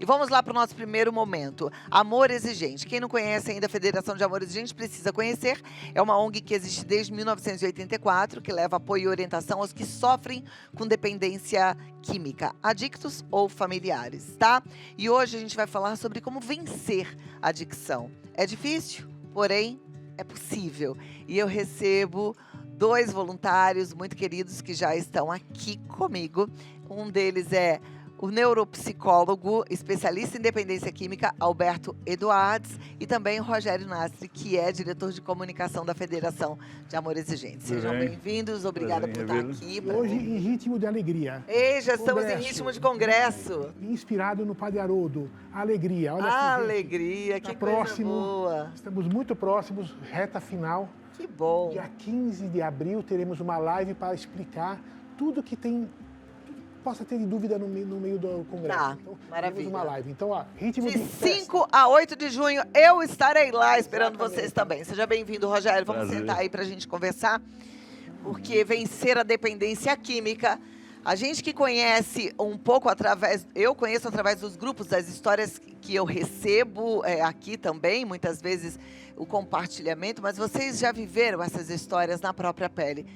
vamos lá para o nosso primeiro momento. Amor Exigente. Quem não conhece ainda a Federação de Amor Exigente precisa conhecer. É uma ONG que existe desde 1984, que leva apoio e orientação aos que sofrem com dependência química, adictos ou familiares, tá? E hoje a gente vai falar sobre como vencer a adicção. É difícil, porém é possível. E eu recebo 2 voluntários muito queridos que já estão aqui comigo. Um deles é o neuropsicólogo, especialista em dependência química, Alberto Eduardes, e também o Rogério Nastri, que é diretor de comunicação da Federação de Amor Exigente. Sejam bem-vindos, obrigada por estar aqui. Hoje em ritmo de alegria. Ei, já estamos em ritmo de congresso. Inspirado no Padre Haroldo. Alegria. Olha aqui, Alegria, que coisa próximo, boa. Estamos muito próximos, reta final. Que bom. Dia 15 de abril teremos uma live para explicar tudo que tem... possa ter dúvida no meio do congresso. Tá, então, maravilha. Teremos uma live. Então, ó, ritmo De de 5 a 8 de junho, eu estarei lá esperando vocês também. Seja bem-vindo, Rogério. Vamos Prazer. sentar aí pra gente conversar. Porque vencer a dependência química, a gente que conhece um pouco eu conheço através dos grupos, das histórias que eu recebo aqui também, muitas vezes o compartilhamento, mas vocês já viveram essas histórias na própria pele.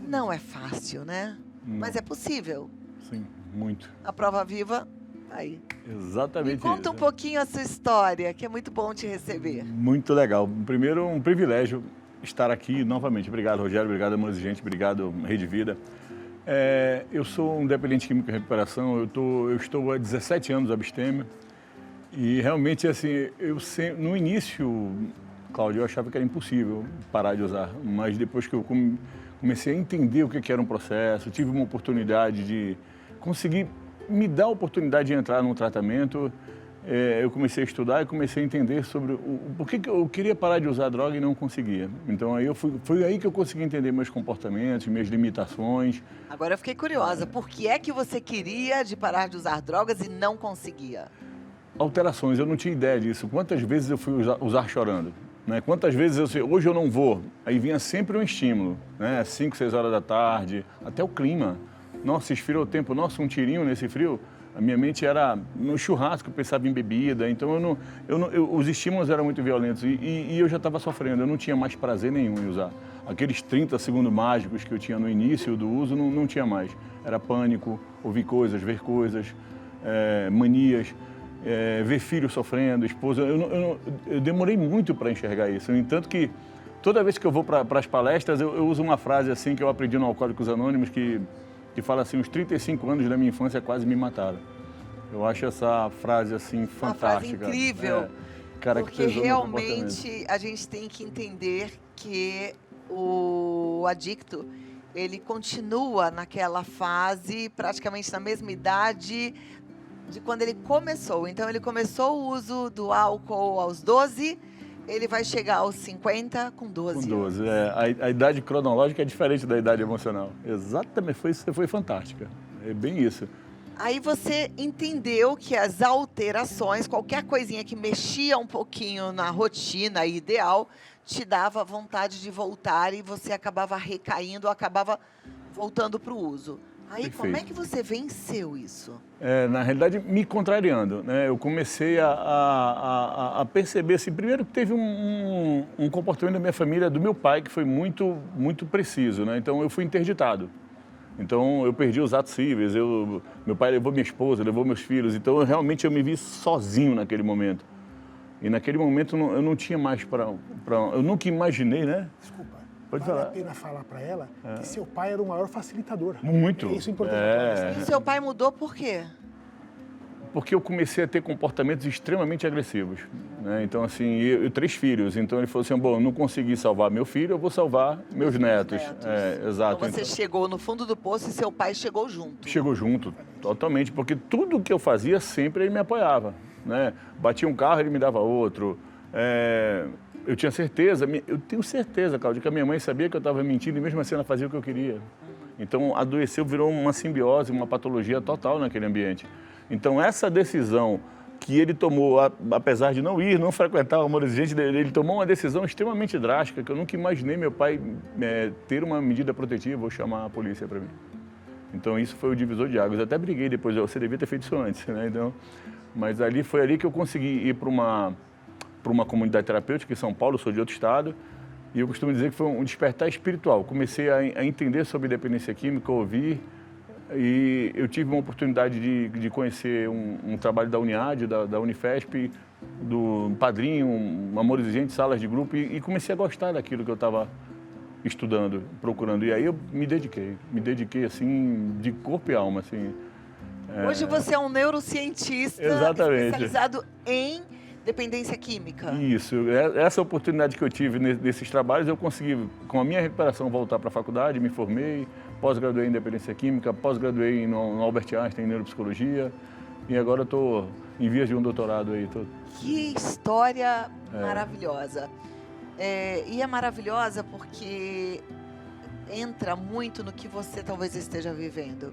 Não é fácil, né? Não. Mas é possível. Sim, muito. A prova viva, aí. Exatamente Me conta isso. um pouquinho a sua história, que é muito bom te receber. Muito legal. Primeiro, um privilégio estar aqui novamente. Obrigado, Rogério. Obrigado, Amor Exigente. Obrigado, Rede Vida. Eu sou um dependente químico em recuperação. Eu estou há 17 anos abstêmio. E realmente, assim, no início, Cláudio, eu achava que era impossível parar de usar. Mas depois que eu comecei a entender o que era um processo, tive uma oportunidade de conseguir me dar a oportunidade de entrar num tratamento, eu comecei a estudar e comecei a entender sobre por que eu queria parar de usar droga e não conseguia. Então aí foi aí que eu consegui entender meus comportamentos, minhas limitações. Agora eu fiquei curiosa, por que é que você queria de parar de usar drogas e não conseguia? Alterações, eu não tinha ideia disso. Quantas vezes eu fui usar chorando? Né? Quantas vezes hoje eu não vou? Aí vinha sempre um estímulo, né? 5, 6 horas da tarde, até o clima. Nossa, esfriou o tempo, nossa, um tirinho nesse frio. A minha mente era no churrasco, eu pensava em bebida, então os estímulos eram muito violentos e eu já estava sofrendo, eu não tinha mais prazer nenhum em usar. Aqueles 30 segundos mágicos que eu tinha no início do uso, não tinha mais. Era pânico, ouvir coisas, ver coisas, manias, ver filho sofrendo, esposa. Eu demorei muito para enxergar isso, no entanto que toda vez que eu vou para as palestras, eu uso uma frase assim que eu aprendi no Alcoólicos Anônimos, que fala assim, os 35 anos da minha infância quase me mataram. Eu acho essa frase assim fantástica. Uma frase incrível, porque realmente a gente tem que entender que o adicto, ele continua naquela fase, praticamente na mesma idade de quando ele começou. Então ele começou o uso do álcool aos 12, ele vai chegar aos 50 com 12 Com 12, anos. A idade cronológica é diferente da idade emocional. Exatamente, foi fantástica. É bem isso. Aí você entendeu que as alterações, qualquer coisinha que mexia um pouquinho na rotina ideal, te dava vontade de voltar e você acabava recaindo, acabava voltando para o uso. Aí, Perfeito. como é que você venceu isso? Na realidade, me contrariando, né? Eu comecei a perceber, assim, primeiro que teve um comportamento da minha família, do meu pai, que foi muito, muito preciso, né? Então, eu fui interditado. Então, eu perdi os atos cíveis, meu pai levou minha esposa, levou meus filhos, então, realmente, eu me vi sozinho naquele momento. E naquele momento, eu não tinha mais eu nunca imaginei, né? Desculpa. Pode vale falar. a pena falar para ela que seu pai era o maior facilitador. Muito. Isso é importante. E seu pai mudou por quê? Porque eu comecei a ter comportamentos extremamente agressivos, né? Então, assim, eu 3 filhos. Então, ele falou assim, bom, eu não consegui salvar meu filho, eu vou salvar meus netos. Exato. Então você chegou no fundo do poço e seu pai chegou junto. Chegou junto, totalmente. Porque tudo que eu fazia, sempre ele me apoiava, né? Batia um carro, ele me dava outro. Eu tinha certeza, eu tenho certeza, Cláudio, que a minha mãe sabia que eu estava mentindo e mesmo assim ela fazia o que eu queria. Então, adoeceu, virou uma simbiose, uma patologia total naquele ambiente. Então, essa decisão que ele tomou, apesar de não frequentar o Amor Exigente, ele tomou uma decisão extremamente drástica, que eu nunca imaginei meu pai ter uma medida protetiva ou chamar a polícia para mim. Então, isso foi o divisor de águas. Eu até briguei depois, você devia ter feito isso antes, né? Então, Mas foi ali que eu consegui ir para uma comunidade terapêutica em São Paulo, eu sou de outro estado, e eu costumo dizer que foi um despertar espiritual. Comecei a entender sobre dependência química, ouvir, e eu tive uma oportunidade de conhecer um trabalho da Uniad, da Unifesp, do Padrinho, Amor Exigente, salas de grupo, e comecei a gostar daquilo que eu estava estudando, procurando. E aí eu me dediquei assim, de corpo e alma, assim. Hoje você é um neurocientista especializado em dependência química. Isso, essa oportunidade que eu tive nesses trabalhos, eu consegui, com a minha recuperação, voltar para a faculdade, me formei, pós-graduei em dependência química, pós-graduei no Albert Einstein em neuropsicologia, e agora estou em vias de um doutorado aí. Que história maravilhosa. E é maravilhosa porque entra muito no que você talvez esteja vivendo,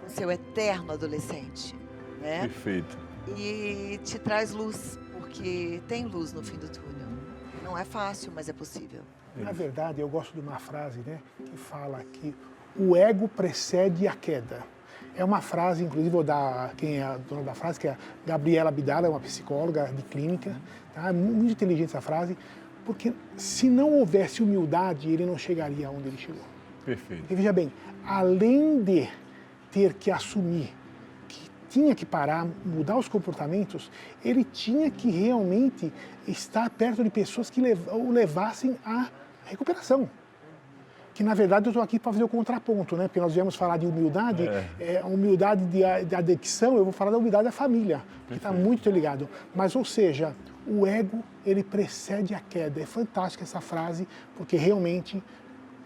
o seu eterno adolescente, né? Perfeito. E te traz luz, porque tem luz no fim do túnel. Não é fácil, mas é possível. Na verdade, eu gosto de uma frase, né, que fala que o ego precede a queda. É uma frase, inclusive, vou dar quem é a dona da frase, que é a Gabriela Abdala, é uma psicóloga de clínica. Tá? É muito inteligente essa frase, porque se não houvesse humildade, ele não chegaria onde ele chegou. Perfeito. E veja bem, além de ter que assumir que tinha que parar, mudar os comportamentos, ele tinha que realmente estar perto de pessoas que o levassem à recuperação. Que, na verdade, eu estou aqui para fazer o contraponto, né? Porque nós viemos falar de humildade, a humildade de adicção, eu vou falar da humildade da família, que está muito ligado. Mas, ou seja, o ego, ele precede a queda. É fantástica essa frase, porque realmente,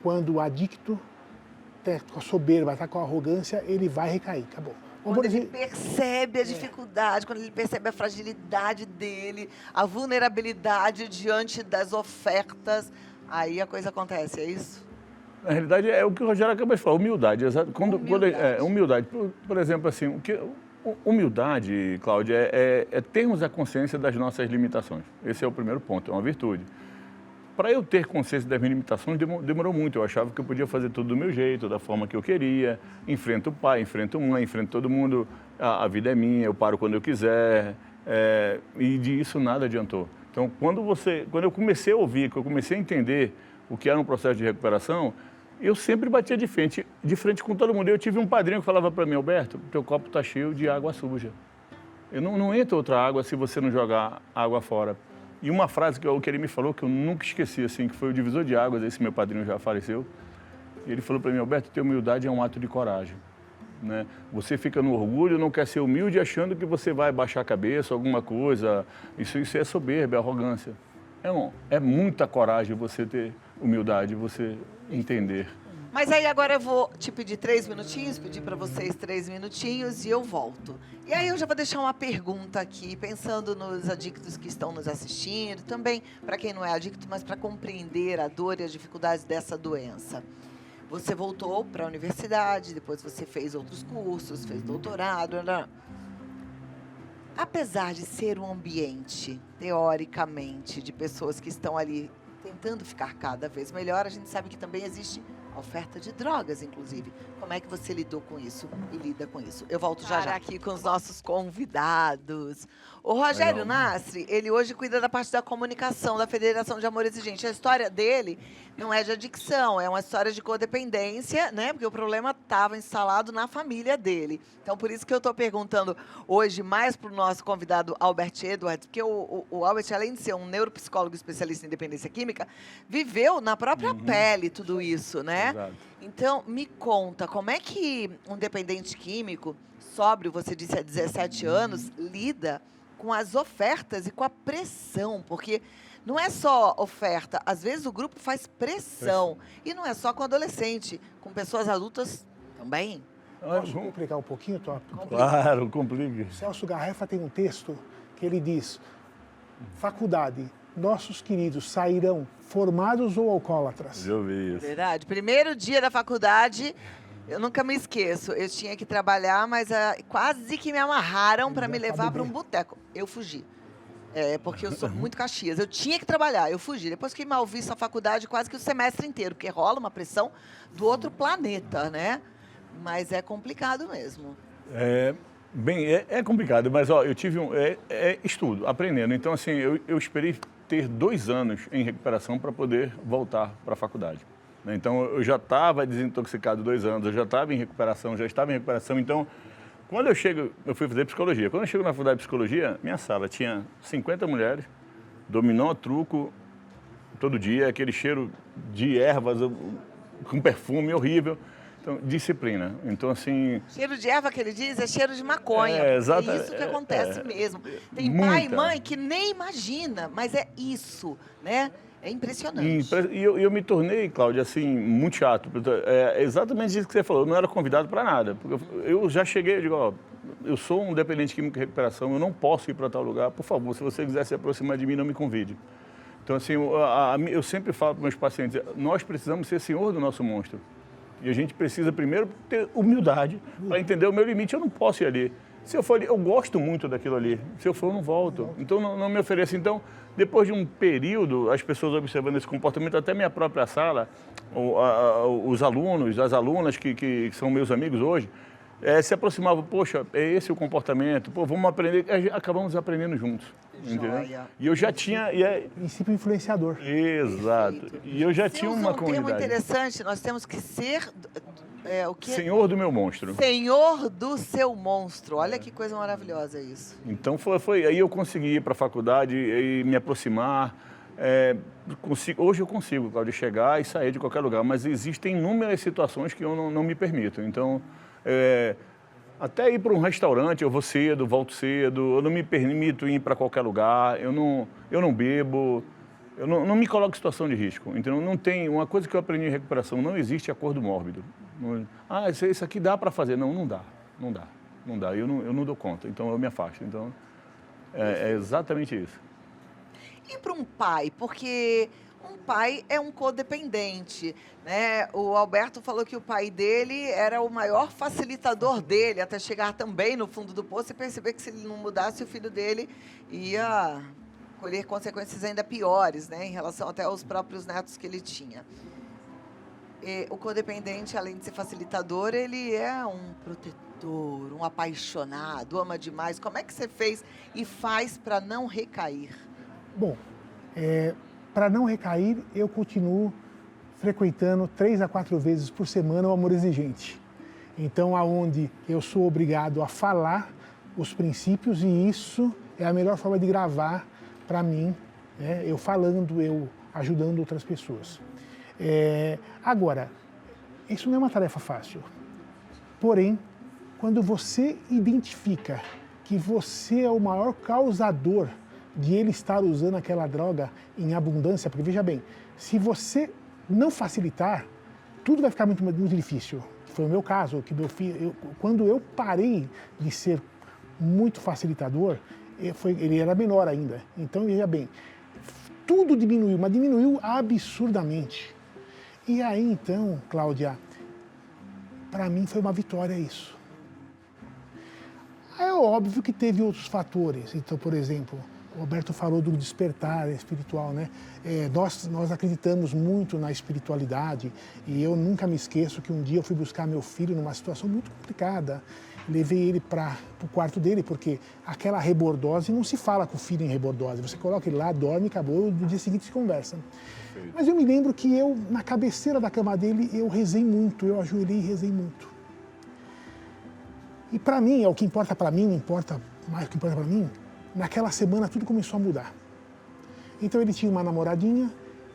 quando o adicto está com a soberba, está com a arrogância, ele vai recair. Acabou. Quando ele percebe a dificuldade, quando ele percebe a fragilidade dele, a vulnerabilidade diante das ofertas, aí a coisa acontece, é isso? Na realidade, é o que o Rogério acabou de falar, humildade. Humildade. Por exemplo, assim, humildade, Cláudia, é termos a consciência das nossas limitações. Esse é o primeiro ponto, é uma virtude. Para eu ter consciência das minhas limitações, demorou muito. Eu achava que eu podia fazer tudo do meu jeito, da forma que eu queria. Enfrento o pai, enfrento a mãe, enfrento todo mundo. A vida é minha, eu paro quando eu quiser. E disso nada adiantou. Então, quando eu comecei a ouvir, que eu comecei a entender o que era um processo de recuperação, eu sempre batia de frente com todo mundo. Eu tive um padrinho que falava para mim, Alberto, teu copo está cheio de água suja. Não entra outra água se você não jogar água fora. E uma frase que ele me falou, que eu nunca esqueci, assim, que foi o divisor de águas, esse meu padrinho já faleceu. E ele falou para mim, Alberto, ter humildade é um ato de coragem. Né? Você fica no orgulho, não quer ser humilde, achando que você vai baixar a cabeça, alguma coisa. Isso é soberba, é arrogância. É muita coragem você ter humildade, você entender. Mas aí agora eu vou te pedir 3 minutinhos, pedir para vocês 3 minutinhos e eu volto. E aí eu já vou deixar uma pergunta aqui, pensando nos adictos que estão nos assistindo, também para quem não é adicto, mas para compreender a dor e as dificuldades dessa doença. Você voltou para a universidade, depois você fez outros cursos, fez doutorado. Apesar de ser um ambiente, teoricamente, de pessoas que estão ali tentando ficar cada vez melhor, a gente sabe que também existe a oferta de drogas, inclusive. Como é que você lidou com isso e lida com isso? Eu volto já aqui com os nossos convidados. O Rogério Nasri, ele hoje cuida da parte da comunicação da Federação de Amor Exigente. A história dele não é de adicção, é uma história de codependência, né? Porque o problema estava instalado na família dele. Então, por isso que eu estou perguntando hoje mais para o nosso convidado Albert Edwards, porque o Albert, além de ser um neuropsicólogo especialista em dependência química, viveu na própria pele tudo isso, né? Exato. Então, me conta, como é que um dependente químico, sóbrio, você disse há 17 anos, lida com as ofertas e com a pressão? Porque não é só oferta, às vezes o grupo faz pressão. E não é só com adolescente, com pessoas adultas também. Posso complicar um pouquinho, Top? Claro, complica. Celso Garrefa tem um texto que ele diz: faculdade, nossos queridos sairão formados ou alcoólatras? Eu vi isso. Verdade. Primeiro dia da faculdade, eu nunca me esqueço. Eu tinha que trabalhar, mas quase que me amarraram para me levar para um boteco. Eu fugi. Porque eu sou muito Caxias. Eu tinha que trabalhar, eu fugi. Depois que mal vi essa faculdade quase que o semestre inteiro, porque rola uma pressão do outro planeta, né? Mas é complicado mesmo. Bem, é complicado, mas ó, eu tive estudo, aprendendo. Então, assim, eu esperei ter 2 anos em recuperação para poder voltar para a faculdade, né? Então, eu já estava desintoxicado 2 anos, eu já estava em recuperação, já estava em recuperação. Então, quando eu fui fazer psicologia. Quando eu chego na faculdade de psicologia, minha sala tinha 50 mulheres, dominó, truco, todo dia, aquele cheiro de ervas com perfume horrível. Então, disciplina. Então, assim... Cheiro de erva que ele diz é cheiro de maconha. Exato. É isso que acontece mesmo. Tem muita. pai e mãe que nem imagina, mas é isso, né? É impressionante. E eu me tornei, Cláudia, assim, muito chato. É exatamente isso que você falou. Eu não era convidado para nada. Porque eu já cheguei, eu digo, ó, eu sou um dependente químico de recuperação, eu não posso ir para tal lugar. Por favor, se você quiser se aproximar de mim, não me convide. Então, assim, eu sempre falo para meus pacientes, nós precisamos ser senhor do nosso monstro. E a gente precisa primeiro ter humildade para entender o meu limite. Eu não posso ir ali. Se eu for ali, eu gosto muito daquilo ali. Se eu for, eu não volto. Então, não me ofereço. Então, depois de um período, as pessoas observando esse comportamento, até minha própria sala, os alunos, as alunas que são meus amigos hoje, se aproximavam, poxa, é esse o comportamento, pô, vamos aprender, acabamos aprendendo juntos. Entendeu? E eu já tinha... Princípio influenciador. Exato. Perfeito. E eu já Você tinha usa uma um termo comunidade. interessante, nós temos que ser... o quê? Senhor do meu monstro. Senhor do seu monstro. Olha que coisa maravilhosa isso. Então aí eu consegui ir para a faculdade e me aproximar. Hoje eu consigo, Cláudio, chegar e sair de qualquer lugar, mas existem inúmeras situações que eu não me permito. Então, até ir para um restaurante, eu vou cedo, volto cedo, eu não me permito ir para qualquer lugar, eu não bebo, eu não me coloco em situação de risco. Então, não tem, uma coisa que eu aprendi em recuperação, não existe acordo mórbido. Isso aqui dá para fazer. Não dá. Eu não dou conta, então eu me afasto. Então, é exatamente isso. E para um pai? Porque um pai é um codependente, né? O Alberto falou que o pai dele era o maior facilitador dele, até chegar também no fundo do poço e perceber que se ele não mudasse, o filho dele ia colher consequências ainda piores, né? Em relação até aos próprios netos que ele tinha. O codependente, além de ser facilitador, ele é um protetor, um apaixonado, ama demais. Como é que você fez e faz para não recair? Bom, para não recair, eu continuo frequentando 3 a 4 vezes por semana o Amor Exigente. Então, aonde eu sou obrigado a falar os princípios, e isso é a melhor forma de gravar para mim, né? Eu falando, eu ajudando outras pessoas. Agora, isso não é uma tarefa fácil. Porém, quando você identifica que você é o maior causador de ele estar usando aquela droga em abundância, porque veja bem, se você não facilitar, tudo vai ficar muito, muito difícil. Foi o meu caso, que meu filho, quando eu parei de ser muito facilitador, ele era menor ainda. Então, veja bem, tudo diminuiu, mas diminuiu absurdamente. E aí, então, Cláudia, para mim foi uma vitória isso. É óbvio que teve outros fatores. Então, por exemplo, o Roberto falou do despertar espiritual, né? Nós acreditamos muito na espiritualidade e eu nunca me esqueço que um dia eu fui buscar meu filho numa situação muito complicada. Levei ele para o quarto dele, porque aquela rebordose, não se fala com o filho em rebordose. Você coloca ele lá, dorme, acabou, no dia seguinte se conversa. Mas eu me lembro que eu, na cabeceira da cama dele, eu rezei muito, eu ajoelhei e rezei muito. E para mim, é o que importa para mim, não importa mais o que importa para mim, naquela semana tudo começou a mudar. Então ele tinha uma namoradinha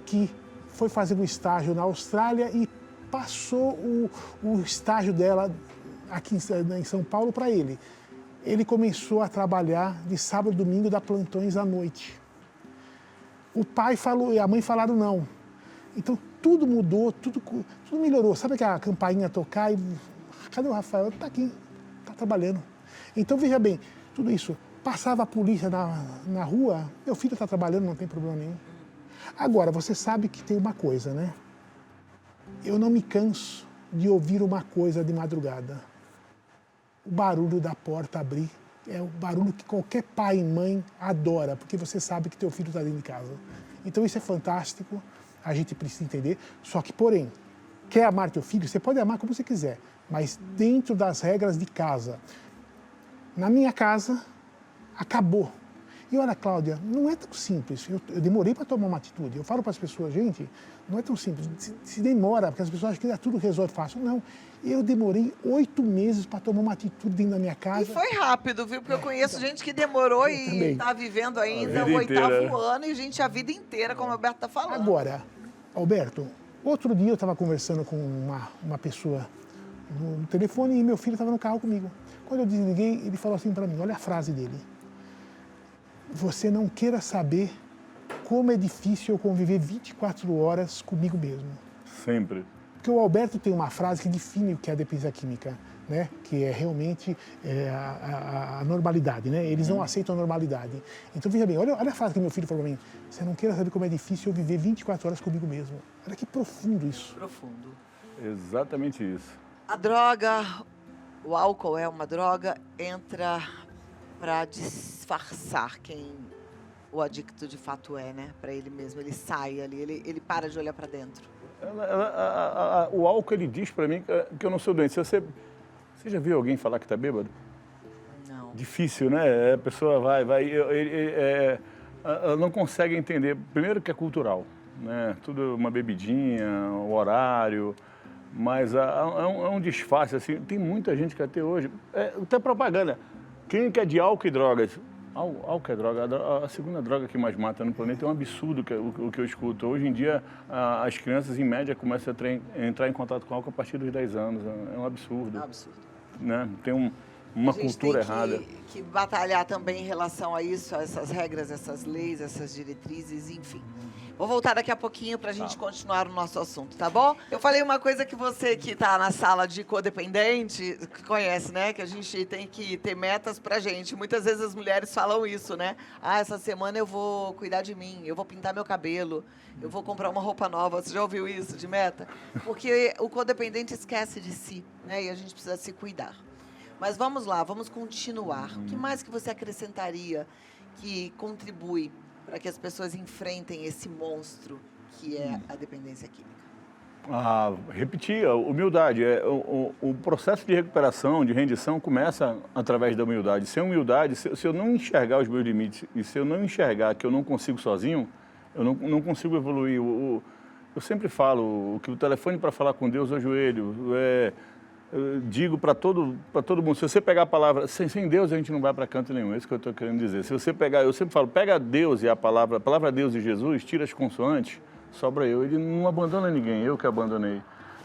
que foi fazer um estágio na Austrália e passou o estágio dela aqui em São Paulo para ele. Ele começou a trabalhar de sábado e domingo, dar plantões à noite. O pai falou e a mãe falaram não. Então tudo mudou, tudo melhorou. Sabe que a campainha tocar e... Cadê o Rafael? Ele está aqui, está trabalhando. Então veja bem, tudo isso. Passava a polícia na rua, meu filho está trabalhando, não tem problema nenhum. Agora, você sabe que tem uma coisa, né? Eu não me canso de ouvir uma coisa de madrugada. O barulho da porta abrir é o barulho que qualquer pai e mãe adora, porque você sabe que teu filho está dentro de casa. Então isso é fantástico, a gente precisa entender. Só que, porém, quer amar teu filho? Você pode amar como você quiser, mas dentro das regras de casa. na minha casa, acabou. E olha, Cláudia, não é tão simples. Eu demorei para tomar uma atitude. Eu falo para as pessoas, gente, não é tão simples. Se demora, porque as pessoas acham que tudo resolve fácil. Não. Eu demorei 8 meses para tomar uma atitude dentro da minha casa. E foi rápido, viu? Porque eu conheço gente que demorou e está vivendo ainda o 8º ano e gente a vida inteira, como o Alberto está falando. Agora, Alberto, outro dia eu estava conversando com uma pessoa no telefone e meu filho estava no carro comigo. Quando eu desliguei, ele falou assim para mim, olha a frase dele. Você não queira saber como é difícil eu conviver 24 horas comigo mesmo. Sempre. Porque o Alberto tem uma frase que define o que é a dependência química, né? Que é realmente a normalidade, né? Eles não aceitam a normalidade. Então, veja bem, olha a frase que meu filho falou para mim. Você não queira saber como é difícil eu viver 24 horas comigo mesmo. Olha que profundo isso. Profundo. Exatamente isso. A droga, o álcool é uma droga, entra para disfarçar quem o adicto de fato é, né? Para ele mesmo, ele sai ali, ele para de olhar para dentro. O álcool, ele diz para mim que eu não sou doente. Você já viu alguém falar que está bêbado? Não. Difícil, né? A pessoa ela não consegue entender, primeiro que é cultural, né? Tudo uma bebidinha, o horário, mas é um disfarce, assim. Tem muita gente que até hoje, até propaganda, clínica de álcool e drogas. Álcool é droga, a segunda droga que mais mata no planeta. É um absurdo o que eu escuto. Hoje em dia, as crianças, em média, começam a entrar em contato com álcool a partir dos 10 anos. É um absurdo. É um absurdo. Né? Tem uma cultura errada. A gente tem que batalhar também em relação a isso, a essas regras, essas leis, essas diretrizes, enfim. Vou voltar daqui a pouquinho para a gente continuar o nosso assunto, tá bom? Eu falei uma coisa que você que está na sala de codependente conhece, né? Que a gente tem que ter metas pra gente. Muitas vezes as mulheres falam isso, né? Ah, essa semana eu vou cuidar de mim, eu vou pintar meu cabelo, eu vou comprar uma roupa nova. Você já ouviu isso de meta? Porque o codependente esquece de si, né? E a gente precisa se cuidar. Mas vamos lá, vamos continuar. O que mais que você acrescentaria que contribui para que as pessoas enfrentem esse monstro que é a dependência química? Repetir, a humildade. O processo de recuperação, de rendição, começa através da humildade. Sem humildade, se eu não enxergar os meus limites e se eu não enxergar que eu não consigo sozinho, eu não consigo evoluir. Eu sempre falo que o telefone para falar com Deus é o joelho. Eu digo para todo mundo, se você pegar a palavra, sem Deus a gente não vai para canto nenhum, é isso que eu estou querendo dizer. Se você pegar, eu sempre falo, pega Deus e a palavra Deus e Jesus, tira as consoantes, sobra eu. Ele não abandona ninguém, eu que abandonei.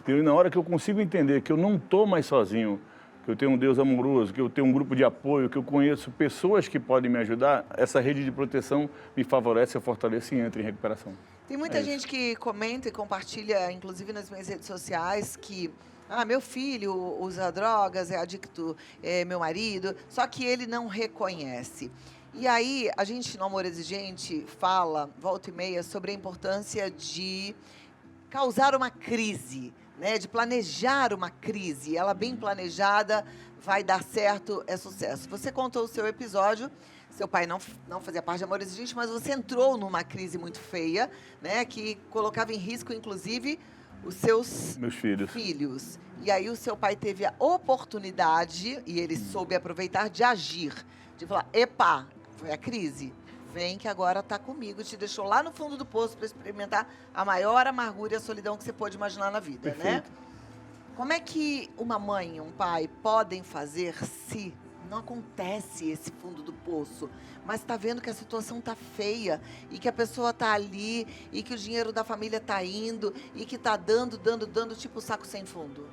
E na hora que eu consigo entender que eu não estou mais sozinho, que eu tenho um Deus amoroso, que eu tenho um grupo de apoio, que eu conheço pessoas que podem me ajudar, essa rede de proteção me favorece, eu fortaleço e entro em recuperação. Tem muita gente que comenta e compartilha, inclusive nas minhas redes sociais, que meu filho usa drogas, é adicto, é meu marido, só que ele não reconhece. E aí, a gente, no Amor Exigente, fala, volta e meia, sobre a importância de causar uma crise, né? De planejar uma crise. Ela bem planejada, vai dar certo, é sucesso. Você contou o seu episódio, seu pai não fazia parte de Amor Exigente, mas você entrou numa crise muito feia, né? Que colocava em risco, inclusive, os seus meus filhos. E aí o seu pai teve a oportunidade, e ele soube aproveitar, de agir. De falar, epa, foi a crise. Vem que agora está comigo. Te deixou lá no fundo do poço para experimentar a maior amargura e a solidão que você pode imaginar na vida, né? Como é que uma mãe e um pai podem fazer se não acontece esse fundo do poço, mas está vendo que a situação está feia e que a pessoa está ali e que o dinheiro da família está indo e que está dando, tipo saco sem fundo?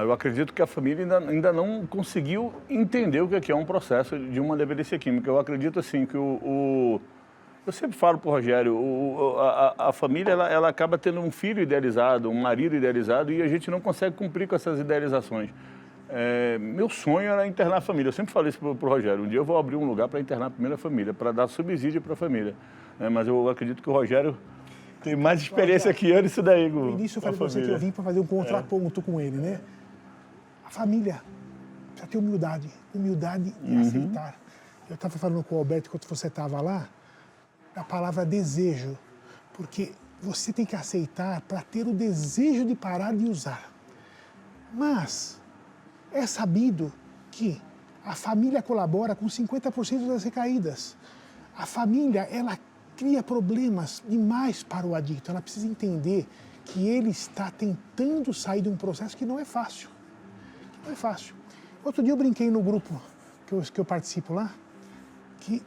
Eu acredito que a família ainda não conseguiu entender o que é um processo de uma dependência química. Eu acredito assim que eu sempre falo para o Rogério, a família ela acaba tendo um filho idealizado, um marido idealizado, e a gente não consegue cumprir com essas idealizações. Meu sonho era internar a família. Eu sempre falei isso para o Rogério. Um dia eu vou abrir um lugar para internar a primeira família, para dar subsídio para a família. Mas eu acredito que o Rogério tem mais experiência que eu nisso daí. No início eu falei para você que eu vim para fazer um contraponto com ele, né? A família precisa ter humildade. Humildade e aceitar. Eu estava falando com o Alberto enquanto você estava lá, a palavra desejo. Porque você tem que aceitar para ter o desejo de parar de usar. Mas é sabido que A família colabora com 50% das recaídas. A família, ela cria problemas demais para o adicto. Ela precisa entender que ele está tentando sair de um processo que não é fácil. Não é fácil. Outro dia eu brinquei no grupo que eu participo lá, que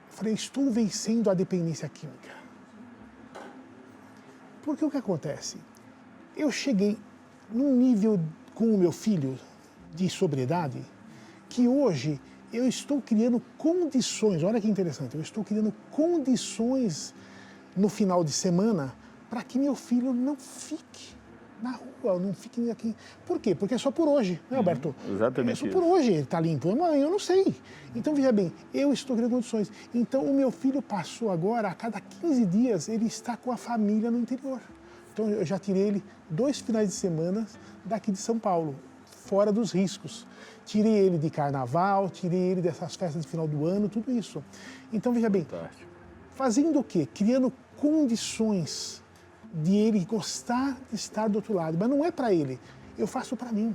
falei, estou vencendo a dependência química. Porque o que acontece? Eu cheguei num nível com o meu filho de sobriedade que hoje eu estou criando condições, olha que interessante, eu estou criando condições no final de semana para que meu filho não fique na rua, não fique aqui. Por quê? Porque é só por hoje, né, Alberto? Exatamente. É só por hoje ele está limpo. Amanhã eu não sei. Então, veja bem, eu estou criando condições. Então, o meu filho passou agora, a cada 15 dias, ele está com a família no interior. Então, eu já tirei ele 2 finais de semana daqui de São Paulo, fora dos riscos. Tirei ele de carnaval, tirei ele dessas festas de final do ano, tudo isso. Então, veja bem, fazendo o quê? Criando condições de ele gostar de estar do outro lado. Mas não é para ele, eu faço para mim.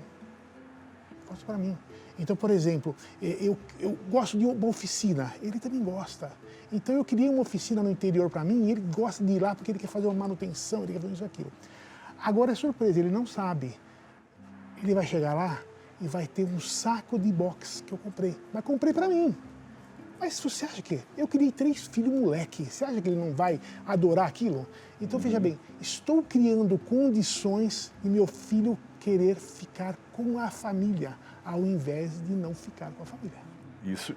Faço para mim. Então, por exemplo, eu gosto de uma oficina, ele também gosta. Então, eu criei uma oficina no interior para mim e ele gosta de ir lá porque ele quer fazer uma manutenção, ele quer fazer isso e aquilo. Agora é surpresa, ele não sabe. Ele vai chegar lá e vai ter um saco de boxe que eu comprei. Mas comprei para mim. Mas você acha que eu criei 3 filhos moleque, você acha que ele não vai adorar aquilo? Então, veja bem, estou criando condições de meu filho querer ficar com a família, ao invés de não ficar com a família. Isso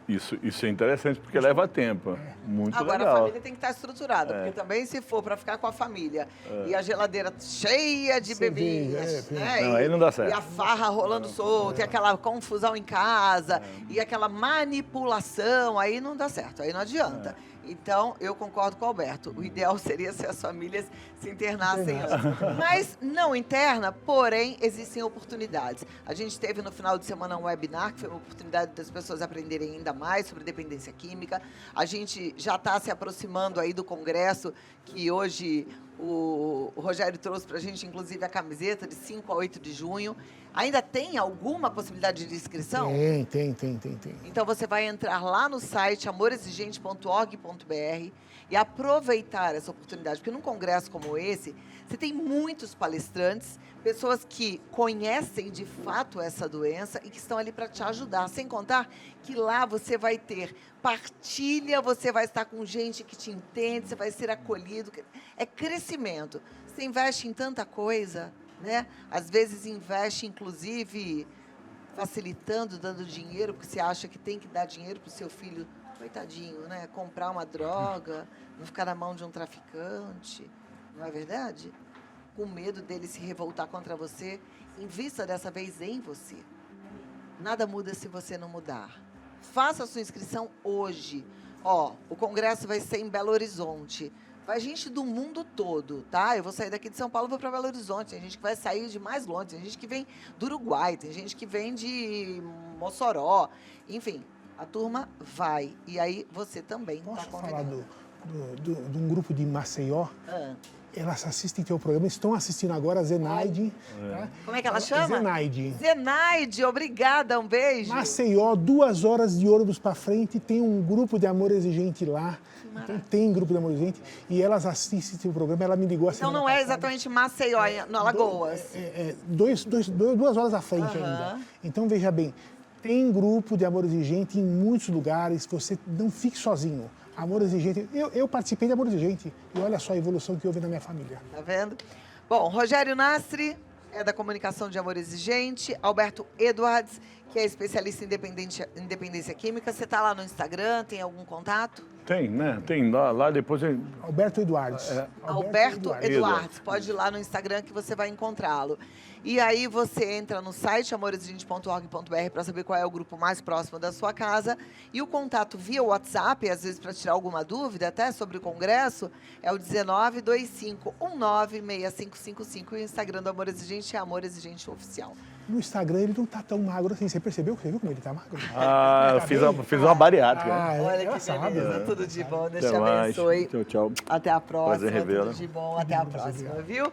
é interessante, porque leva tempo. Muito Agora, legal. a família tem que estar estruturada, porque também se for para ficar com a família e a geladeira cheia de bebidas, né? Não, aí não dá certo. E a farra rolando solta, e aquela confusão em casa, e aquela manipulação, aí não dá certo, aí não adianta. Então, eu concordo com o Alberto. O ideal seria se as famílias se internassem antes. Mas não interna, porém, existem oportunidades. A gente teve no final de semana um webinar, que foi uma oportunidade das pessoas aprenderem ainda mais sobre dependência química. A gente já está se aproximando aí do congresso, que hoje o Rogério trouxe para a gente, inclusive, a camiseta de 5 a 8 de junho. Ainda tem alguma possibilidade de inscrição? Tem. Então, você vai entrar lá no site amoresexigente.org.br e aproveitar essa oportunidade. Porque num congresso como esse, você tem muitos palestrantes, pessoas que conhecem de fato essa doença e que estão ali para te ajudar. Sem contar que lá você vai ter partilha, você vai estar com gente que te entende, você vai ser acolhido. É crescimento. Você investe em tanta coisa, né? Às vezes investe, inclusive, facilitando, dando dinheiro, porque você acha que tem que dar dinheiro para o seu filho, coitadinho, né? Comprar uma droga, não ficar na mão de um traficante, não é verdade? Com medo dele se revoltar contra você, invista dessa vez em você. Nada muda se você não mudar. Faça a sua inscrição hoje. O congresso vai ser em Belo Horizonte. Vai gente do mundo todo, tá? Eu vou sair daqui de São Paulo e vou para Belo Horizonte. Tem gente que vai sair de mais longe, tem gente que vem do Uruguai, tem gente que vem de Mossoró. Enfim, a turma vai. E aí você também está convidado. Posso falar de um grupo de Maceió? Elas assistem teu programa, estão assistindo agora a Zenaide. Tá? Como é que ela chama? Zenaide, obrigada, um beijo. Maceió, 2 horas de ônibus para frente, tem um grupo de Amor Exigente lá. Então tem grupo de Amor Exigente e elas assistem o programa, ela me ligou assim. Então não é exatamente Maceió, no Alagoas. 2 horas à frente ainda. Então veja bem, tem grupo de Amor Exigente em muitos lugares, você não fique sozinho. Amor Exigente, eu participei de Amor Exigente e olha só a evolução que houve na minha família. Tá vendo? Bom, Rogério Nastri é da comunicação de Amor Exigente, Alberto Edwards, que é especialista em dependência química. Você está lá no Instagram, tem algum contato? Tem, né? Tem lá depois... Alberto Edwards. Alberto Edwards. Pode ir lá no Instagram que você vai encontrá-lo. E aí você entra no site amoresexigente.org.br para saber qual é o grupo mais próximo da sua casa. E o contato via WhatsApp, às vezes para tirar alguma dúvida, até sobre o congresso, é o 1925196555. E o Instagram do Amor Exigente é Amor Exigente Oficial. No Instagram ele não está tão magro assim. Você percebeu? Você viu como ele está magro? Eu fiz uma bariátrica. Olha que sabe, beleza. né? Tudo de bom. Deus Até te mais. abençoe. Tchau. Até a próxima. Prazer revê-la. Tudo de bom. Até a próxima, viu?